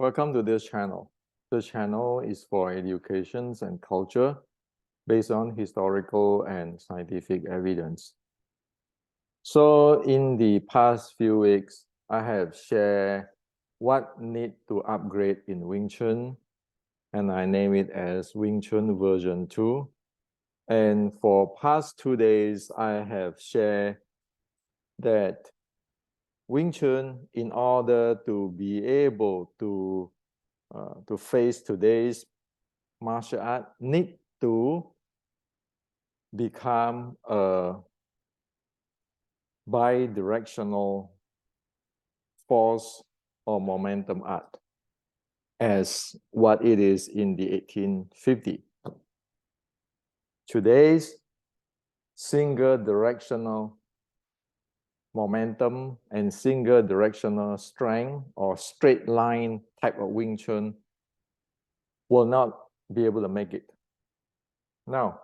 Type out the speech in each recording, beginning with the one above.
Welcome to this channel. The channel is for education and culture based on historical and scientific evidence. So in the past few weeks, I have shared what need to upgrade in Wing Chun, and I name it as Wing Chun version 2. And for past 2 days, I have shared that Wing Chun, in order to be able to face today's martial art, need to become a bi-directional force or momentum art as what it is in the 1850. Today's single directional momentum and single directional strength or straight line type of Wing Chun will not be able to make it. Now,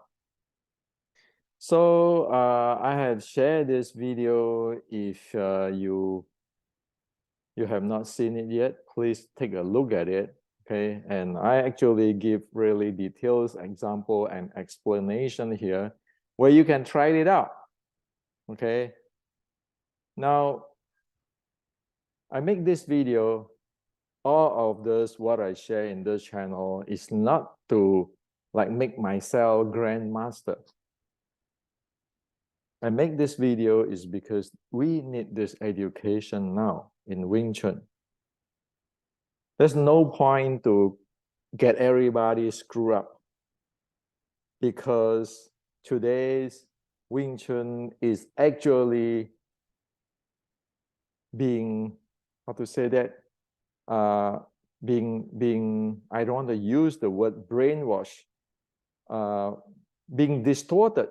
so I have shared this video. If you have not seen it yet, please take a look at it. Okay, and I actually give really detailed example and explanation here where you can try it out. Okay. Now, I make this video, all of this, what I share in this channel is not to like make myself grandmaster. I make this video is because we need this education now in Wing Chun. There's no point to get everybody screwed up because today's Wing Chun is actually being, how to say that, being I don't want to use the word brainwash, being distorted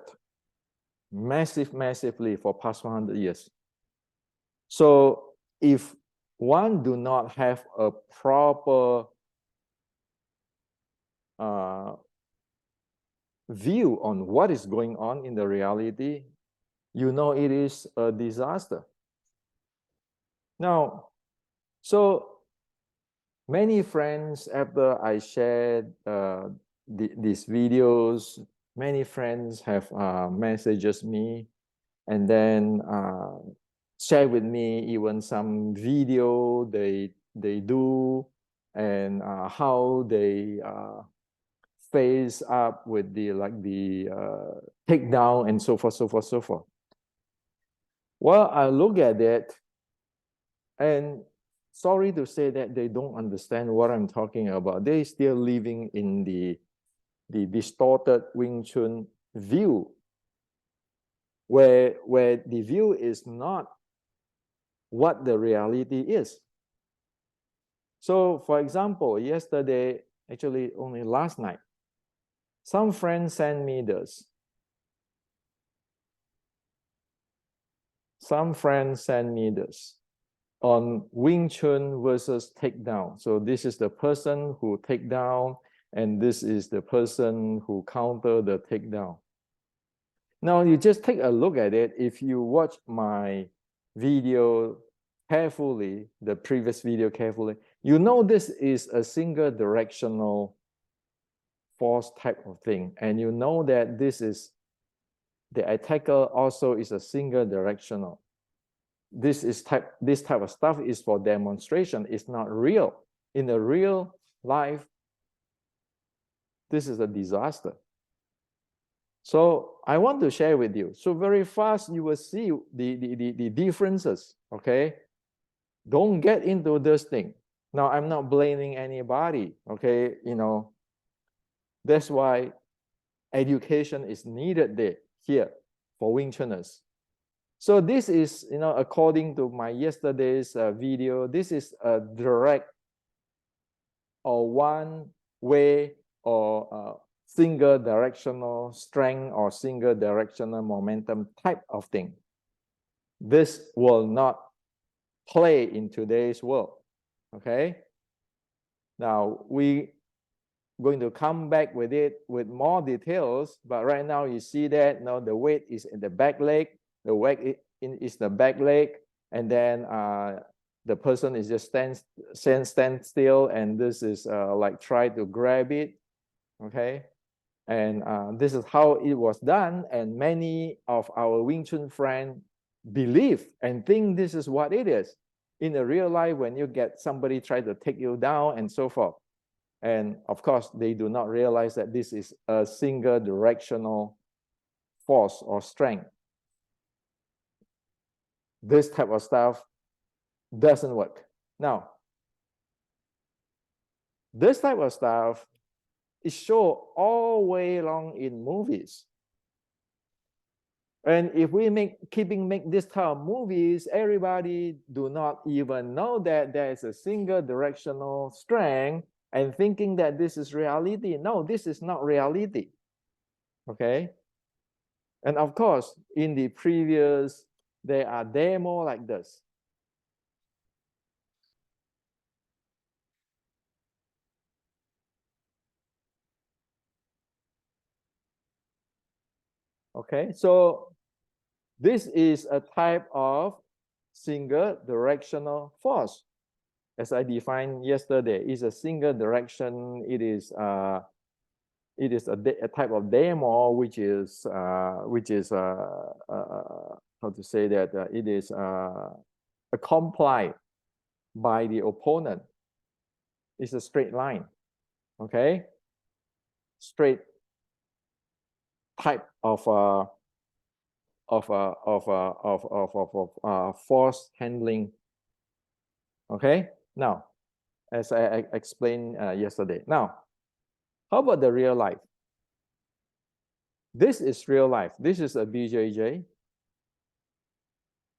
massively for past 100 years. So if one do not have a proper view on what is going on in the reality, you know it is a disaster. Now, so many friends, after I shared these videos, many friends have messages me and then share with me even some video they do and how they face up with the takedown and so forth. Well, I look at it and sorry to say that they don't understand what I'm talking about. They're still living in the distorted Wing Chun view, where the view is not what the reality is. So, for example, yesterday, actually only last night, some friends sent me this. Some friends sent me this on Wing Chun versus takedown. So this is the person who take down, and this is the person who counter the takedown. Now you just take a look at it. If you watch my video carefully, the previous video carefully, you know this is a single directional force type of thing. And you know that this is, the attacker also is a single directional. This type of stuff is for demonstration. It's not real. In the real life, this is a disaster. So I want to share with you. So very fast, you will see the differences, okay? Don't get into this thing. Now, I'm not blaming anybody, okay? You know, that's why education is needed here for Wing Chuners. So this is, you know, according to my yesterday's video, this is a direct or one way or single directional strength or single directional momentum type of thing. This will not play in today's world, okay? Now, we going to come back with it with more details, but right now you see that, you know, the weight is in the back leg, the weight is the back leg, and then the person is just stand still, and this is like try to grab it, okay? And this is how it was done, and many of our Wing Chun friends believe and think this is what it is. In the real life, when you get somebody try to take you down and so forth, and of course, they do not realize that this is a single directional force or strength. This type of stuff doesn't work. Now, this type of stuff is shown all way long in movies. And if we make this type of movies, everybody do not even know that there is a single directional strength and thinking that this is reality. No, this is not reality. Okay. And of course, in the previous, there are demo like this. Okay, so this is a type of single directional force. As I defined yesterday, is a single direction. It is a type of demo, which is how to say that it is accomplished by the opponent. It's a straight line, okay? Straight type of force handling. Okay, now as I explained yesterday. Now, how about the real life? This is real life. This is a BJJ.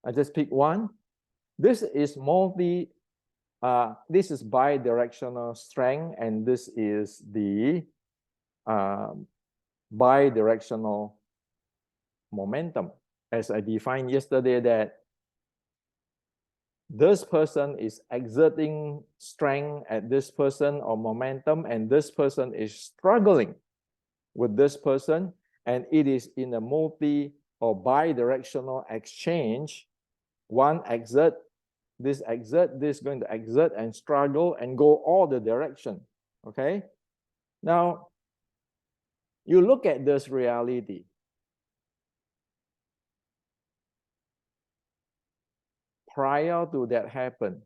I just pick one. This is this is bi-directional strength, and this is the bi-directional momentum. As I defined yesterday, that this person is exerting strength at this person or momentum, and this person is struggling with this person, and it is in a multi or bi-directional exchange. One exert, this is going to exert and struggle and go all the direction. Okay, now you look at this reality. Prior to that happen,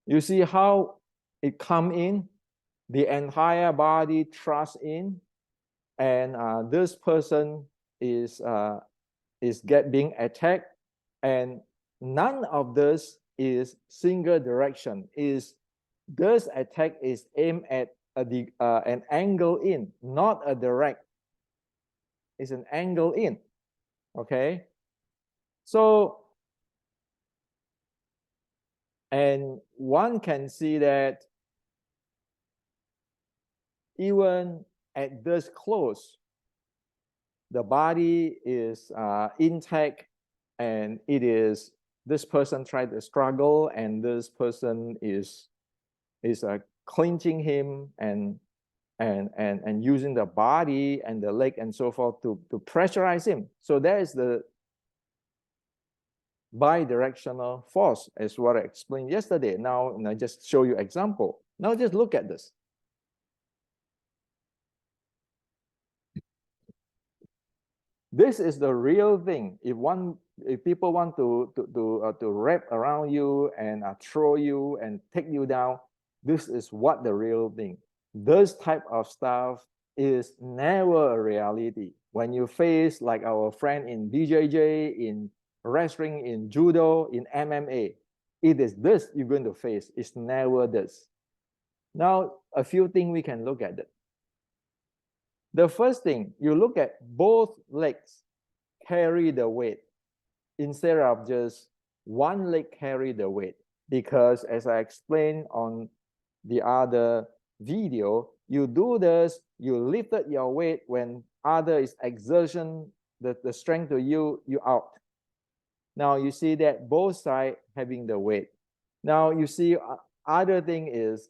you see how it come in, the entire body thrust in, and this person is being attacked, and none of this is single direction. Is this attack is aimed at an angle in, not a direct. It's an angle in. Okay. So, and one can see that even at this close, the body is intact, and it is this person tried to struggle, and this person is clinching him and using the body and the leg and so forth to pressurize him. So that is the bi-directional force, as what I explained yesterday. Now, I just show you example. Now just look at this. This is the real thing. If people want to wrap around you and throw you and take you down, this is what the real thing. This type of stuff is never a reality. When you face like our friend in BJJ, in wrestling, in judo, in MMA, it is this you're going to face. It's never this. Now, a few things we can look at it. The first thing, you look at both legs carry the weight instead of just one leg carry the weight. Because as I explained on the other video, you do this, you lifted your weight when other is exertion, the strength to you out. Now you see that both sides having the weight. Now you see other thing is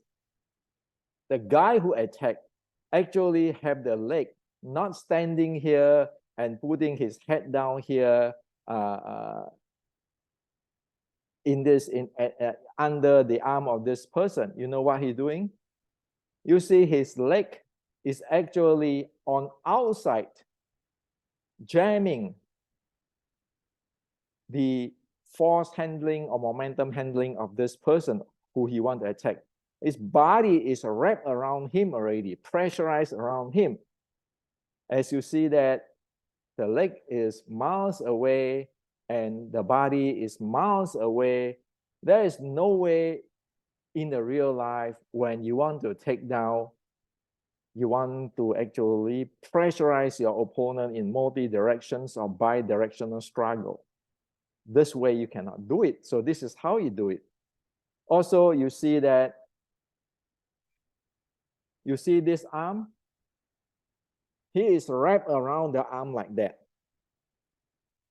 the guy who attacked actually have the leg not standing here and putting his head down here, under the arm of this person. You know what he's doing? You see his leg is actually on outside, jamming the force handling or momentum handling of this person who he want to attack. His body is wrapped around him already, pressurized around him. As you see that the leg is miles away and the body is miles away, there is no way in the real life when you want to take down, you want to actually pressurize your opponent in multi-directions or bi-directional struggle. This way you cannot do it. So this is how you do it. Also, you see that, you see this arm? He is wrapped around the arm like that.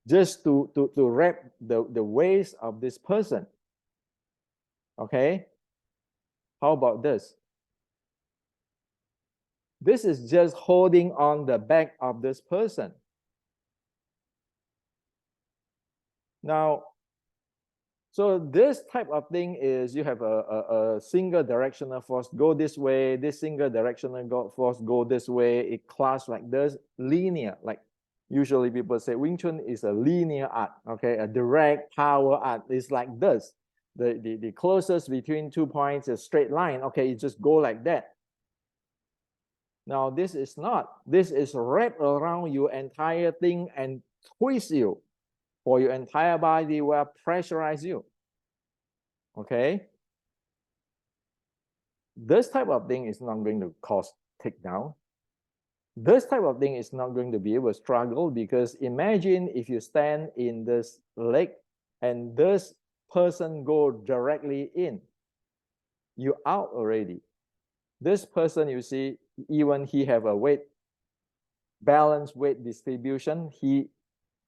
Just to wrap the waist of this person. Okay? How about this? This is just holding on the back of this person. Now, so this type of thing is you have a single directional force go this way, this single directional force go this way, it clashes like this, linear, like usually people say Wing Chun is a linear art, okay, a direct power art. It's like this. The closest between 2 points is straight line, okay, you just go like that. Now this is not, this is wrapped around your entire thing and twist you for your entire body, will pressurize you. Okay, this type of thing is not going to cause takedown. This type of thing is not going to be able to struggle, because imagine if you stand in this leg and this person go directly in, you're out already. This person, you see, even he have a weight, balanced weight distribution, he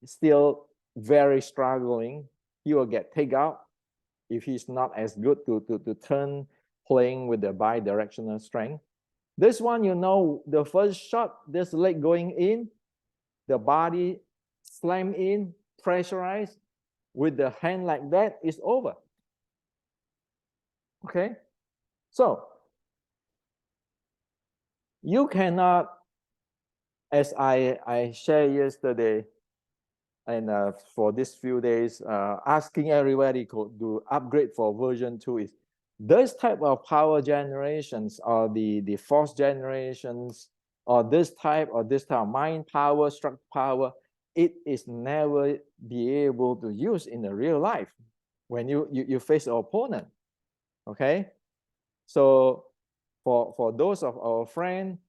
still very struggling. He will get take out if he's not as good to turn playing with the bi-directional strength. This one, you know, the first shot, this leg going in, the body slam in, pressurized, with the hand like that, is over. Okay? So, you cannot, as I shared yesterday, and for these few days, asking everybody to upgrade for version 2 is this type of power generations, or the force generations, or this type of mind power, structure power, it is never be able to use in the real life when you face an opponent. Okay, so for those of our friends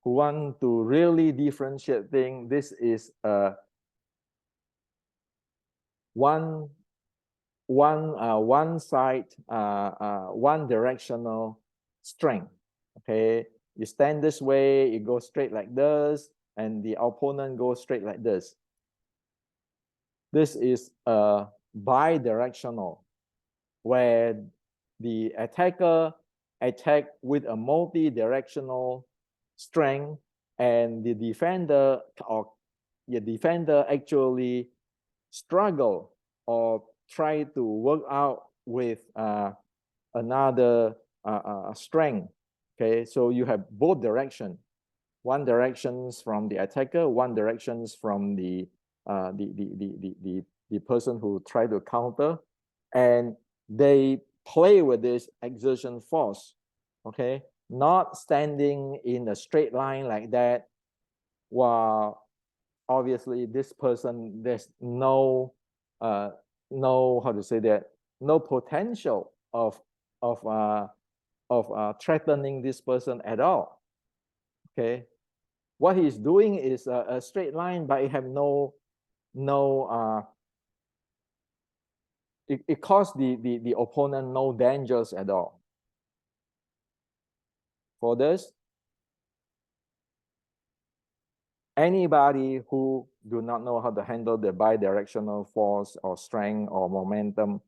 who want to really differentiate things, this is a one side, one directional strength. Okay, you stand this way, you go straight like this, and the opponent goes straight like this. This is a bi-directional, where the attacker attack with a multi-directional strength, and the defender actually struggle or try to work out with another strength. Okay, so you have both directions. One directions from the attacker, one directions from the person who try to counter, and they play with this exertion force. Okay, not standing in a straight line like that, while obviously this person, there's no how to say that, no potential of threatening this person at all. Okay, what he's doing is a straight line, but it have it costs the opponent no dangers at all. For this, anybody who do not know how to handle the bi-directional force or strength or momentum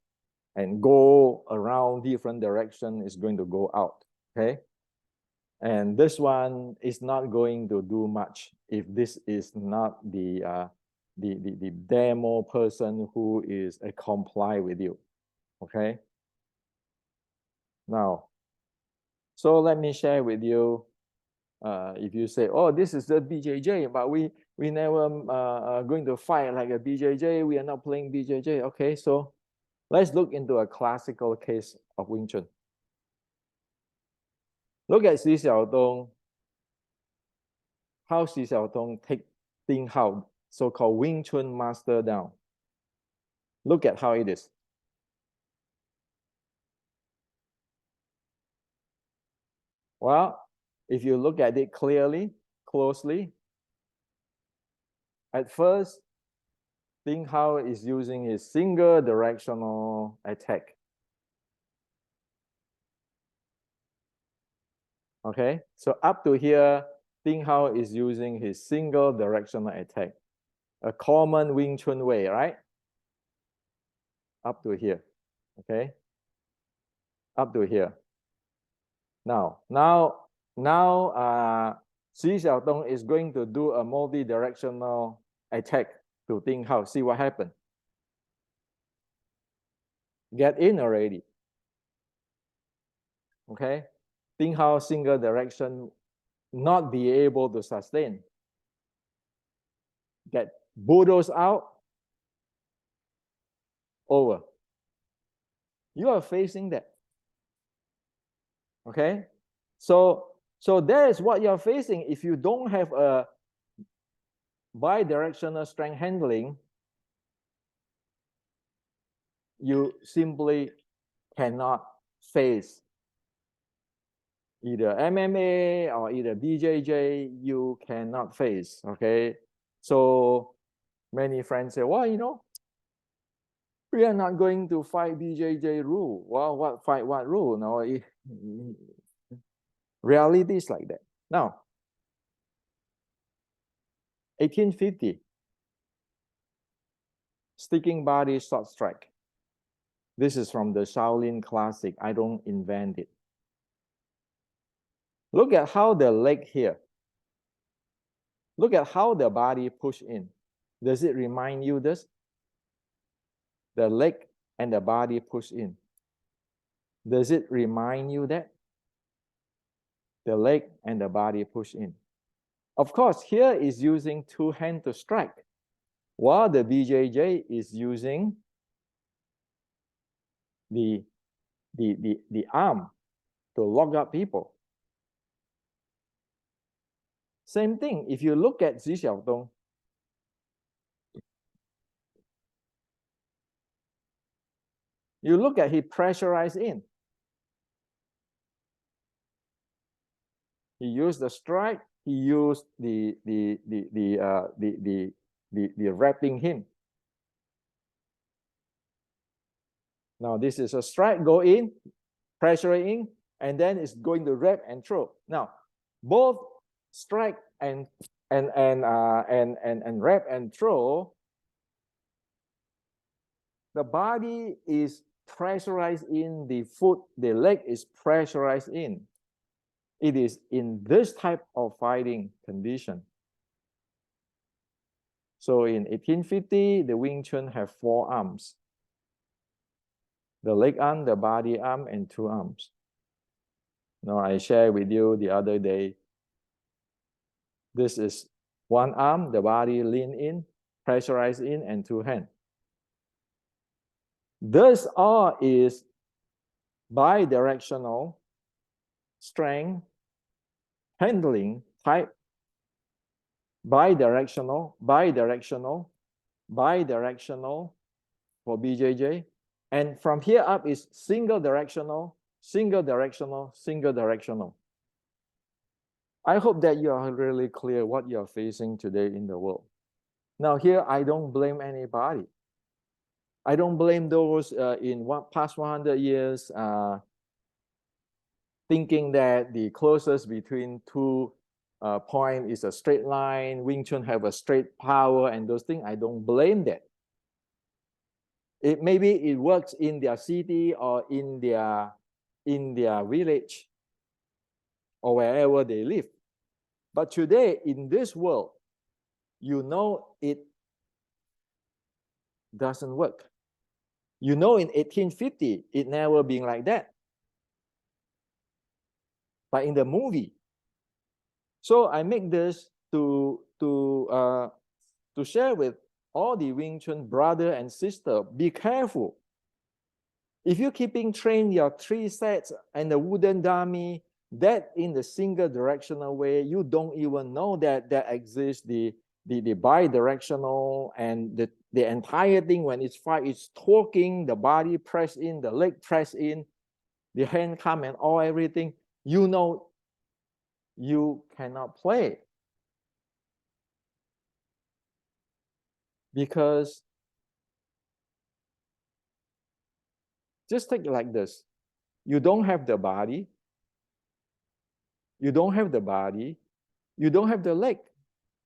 and go around different direction is going to go out. Okay, and this one is not going to do much if this is not the demo person who is comply with you. Okay. Now, so let me share with you. If you say, "Oh, this is the BJJ," but we never going to fight like a BJJ. We are not playing BJJ. Okay, so let's look into a classical case of Wing Chun. Look at Xi Xiaodong. How Xi Xiaodong take Ding Hao, so-called Wing Chun master, down. Look at how it is. Well, if you look at it closely, at first, Ding Hao is using his single directional attack. Okay, so up to here, Ding Hao is using his single directional attack. A common Wing Chun way, right? Up to here, okay? Up to here. Now, Xi Xiaodong is going to do a multi-directional attack to Ding Hao. See what happened. Get in already. Okay? Ding Hao single direction not be able to sustain. Get bulldozed out. Over. You are facing that. Okay? So that is what you're facing. If you don't have a bidirectional strength handling, you simply cannot face either MMA or either BJJ. You cannot face. Okay, so many friends say, well, you know, we are not going to fight BJJ rule. Well, what fight what rule? No, reality is like that. Now, 1850, sticking body short strike. This is from the Shaolin Classic. I don't invent it. Look at how the leg here. Look at how the body push in. Does it remind you this? The leg and the body push in. Does it remind you that? The leg and the body push in. Of course, here is using two hands to strike, while the BJJ is using the arm to lock up people. Same thing, if you look at Xi Xiaodong, you look at he pressurized in. He used the strike, he used the wrapping him. Now this is a strike, go in, pressure in, and then it's going to wrap and throw. Now, both strike and wrap and throw, the body is pressurized in, the foot, the leg is pressurized in. It is in this type of fighting condition. So in 1850, the Wing Chun have 4 arms. The leg arm, the body arm, and 2 arms. Now I shared with you the other day. This is 1 arm, the body lean in, pressurized in, and 2 hands. This all is bidirectional strength handling type. Bidirectional for BJJ. And from here up is single directional. I hope that you are really clear what you are facing today in the world. Now here, I don't blame anybody. I don't blame those in past 100 years thinking that the closest between 2 points is a straight line, Wing Chun have a straight power and those things. I don't blame that. Maybe it works in their city or in their village or wherever they live. But today in this world, you know it doesn't work. You know, in 1850, it never been like that. But in the movie. So I make this to share with all the Wing Chun brother and sister. Be careful. If you're keeping train your 3 sets and the wooden dummy, that in the single directional way, you don't even know that there exists the bi-directional, and the entire thing when it's fight, it's talking, the body press in, the leg press in, the hand come and all everything. You know, you cannot play. Because just take it like this. You don't have the body. You don't have the body. You don't have the leg.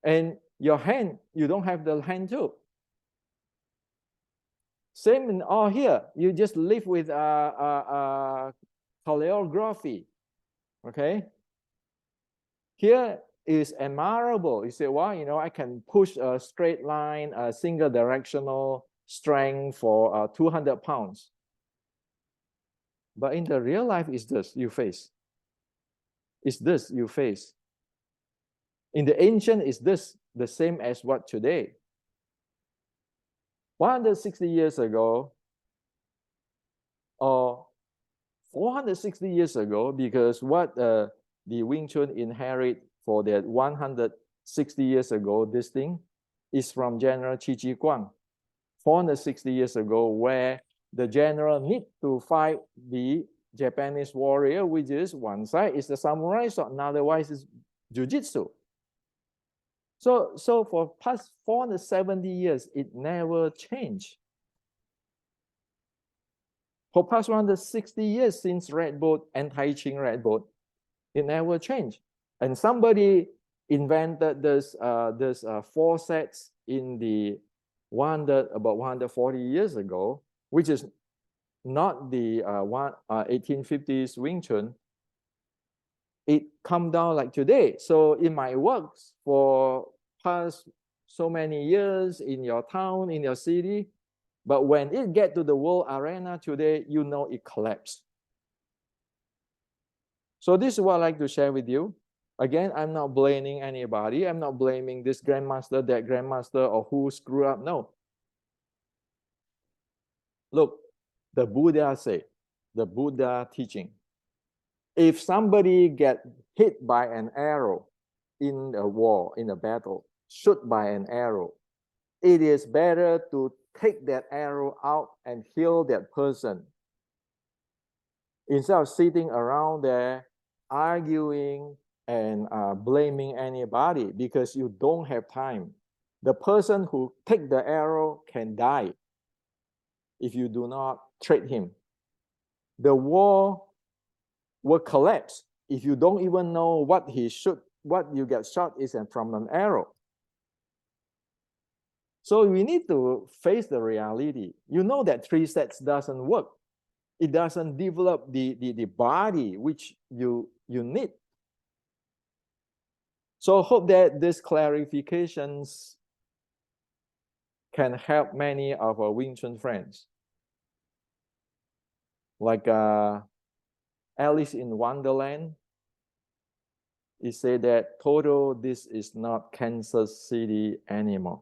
And your hand, you don't have the hand too. Same in all here. You just live with choreography. Okay? Here is admirable. You say, well, you know, I can push a straight line, a single directional strength for 200 pounds. But in the real life, it's this you face. It's this you face. In the ancient, is this the same as what today? 160 years ago, or 460 years ago, because what the Wing Chun inherit for that 160 years ago, this thing is from General Chi Chi Guang. 460 years ago, where the general need to fight the Japanese warrior, which is one side is the samurai sword, otherwise is jiu-jitsu. So for past 470 years, it never changed. For past 160 years since Red Boat, anti-Qing Red Boat, it never changed. And somebody invented this 4 sets in the about 140 years ago, which is not the 1850s Wing Chun. It come down like today. So it might work for past so many years in your town, in your city, but when it get to the world arena today, you know it collapsed. So this is what I'd like to share with you. Again, I'm not blaming anybody. I'm not blaming this grandmaster, that grandmaster, or who screwed up. No. Look, the Buddha said, the Buddha teaching, if somebody get hit by an arrow in a war, in a battle, shot by an arrow, it is better to take that arrow out and heal that person instead of sitting around there arguing and blaming anybody, because you don't have time. The person who take the arrow can die if you do not treat him. The war will collapse if you don't even know what you get shot is from an arrow. So we need to face the reality. You know that 3 sets doesn't work. It doesn't develop the body which you need. So hope that these clarifications can help many of our Wing Chun friends. Like Alice in Wonderland, it said that total, this is not Kansas City anymore.